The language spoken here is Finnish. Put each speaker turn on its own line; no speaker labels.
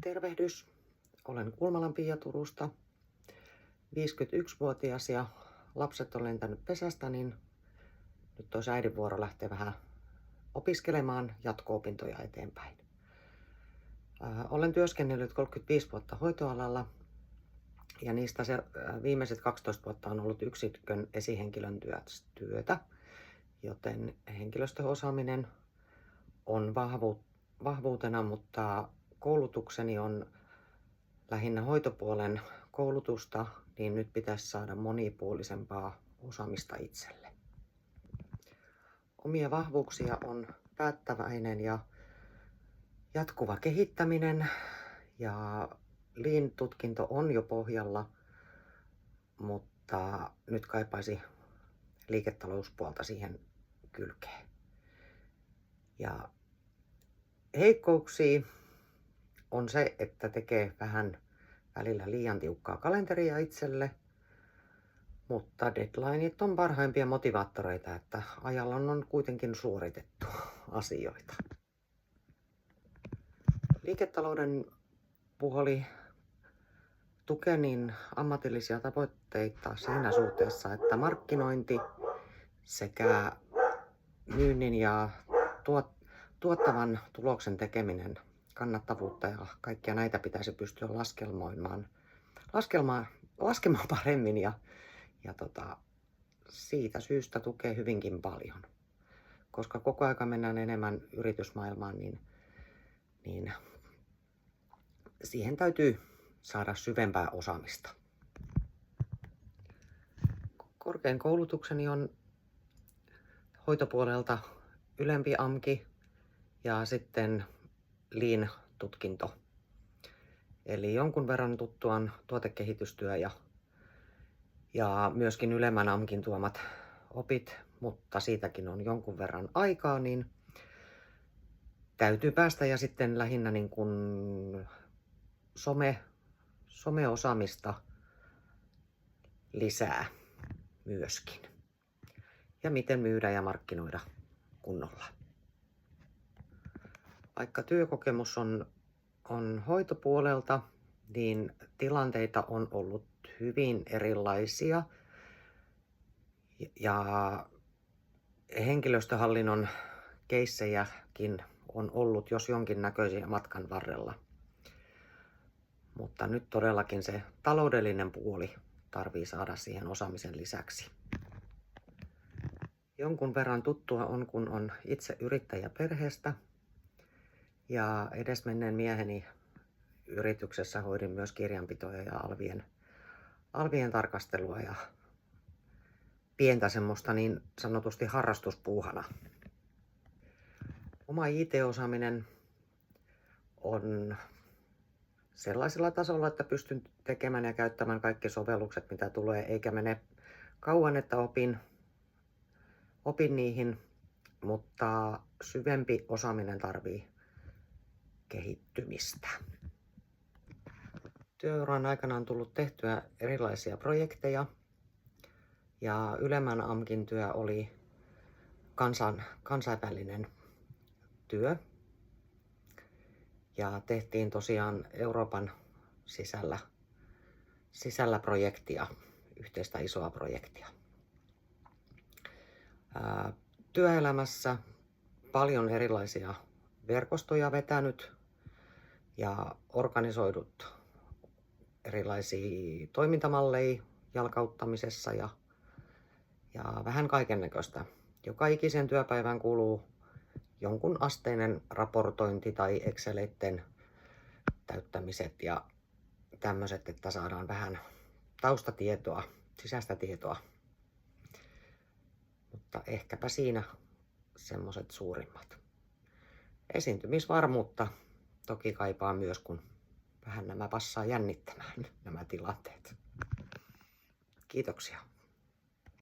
Tervehdys. Olen Kulmalan Pia Turusta, 51-vuotias ja lapset on lentänyt pesästä, niin nyt olisi äidin vuoro lähteä vähän opiskelemaan jatko-opintoja eteenpäin. Olen työskennellyt 35 vuotta hoitoalalla ja niistä viimeiset 12 vuotta on ollut yksikön esihenkilön työtä, joten henkilöstöosaaminen on vahvuutena, mutta koulutukseni on lähinnä hoitopuolen koulutusta, niin nyt pitäisi saada monipuolisempaa osaamista itselle. Omia vahvuuksia on päättäväinen ja jatkuva kehittäminen ja Lean-tutkinto on jo pohjalla, mutta nyt kaipaisi liiketalouspuolta siihen kylkeen. Ja heikkouksia on se, että tekee vähän välillä liian tiukkaa kalenteria itselle, mutta deadlineit on parhaimpia motivaattoreita, että ajalla on kuitenkin suoritettu asioita. Liiketalouden puoli tukee niin ammatillisia tavoitteita siinä suhteessa, että markkinointi sekä myynnin ja tuottavan tuloksen tekeminen, kannattavuutta ja kaikkia näitä pitäisi pystyä laskemaan paremmin ja siitä syystä tukee hyvinkin paljon. Koska koko ajan mennään enemmän yritysmaailmaan, niin siihen täytyy saada syvempää osaamista. Korkein koulutukseni on hoitopuolelta ylempi AMKi ja sitten Lean-tutkinto. Eli jonkun verran tuttuaan tuotekehitystyö ja myöskin ylemmän AMKin tuomat opit, mutta siitäkin on jonkun verran aikaa, niin täytyy päästä ja sitten lähinnä niin kuin someosaamista lisää myöskin. Ja miten myydä ja markkinoida kunnolla. Vaikka työkokemus on hoitopuolelta, niin tilanteita on ollut hyvin erilaisia ja henkilöstöhallinnon keissejäkin on ollut jos jonkin näköisiä matkan varrella. Mutta nyt todellakin se taloudellinen puoli tarvii saada siihen osaamisen lisäksi. Jonkun verran tuttua on, kun on itse yrittäjä perheestä ja edesmenneen mieheni yrityksessä hoidin myös kirjanpitoja ja alvien tarkastelua ja pientä semmoista niin sanotusti harrastuspuuhana. Oma IT-osaaminen on sellaisella tasolla, että pystyn tekemään ja käyttämään kaikki sovellukset, mitä tulee, eikä mene kauan, että opin niihin, mutta syvempi osaaminen tarvii kehittymistä. Työuran aikana on tullut tehtyä erilaisia projekteja ja ylemmän AMKin työ oli kansainvälinen työ. Ja tehtiin tosiaan Euroopan sisällä projektia, yhteistä isoa projektia. Työelämässä paljon erilaisia verkostoja vetänyt ja organisoidut erilaisia toimintamalleja jalkauttamisessa ja vähän kaikennäköistä. Joka ikisen työpäivään kuuluu jonkun asteinen raportointi tai Exceleitten täyttämiset ja tämmöiset, että saadaan vähän taustatietoa, sisäistä tietoa. Mutta ehkäpä siinä semmoiset suurimmat. Esiintymisvarmuutta toki kaipaa myös, kun vähän nämä passaa jännittämään nämä tilanteet. Kiitoksia.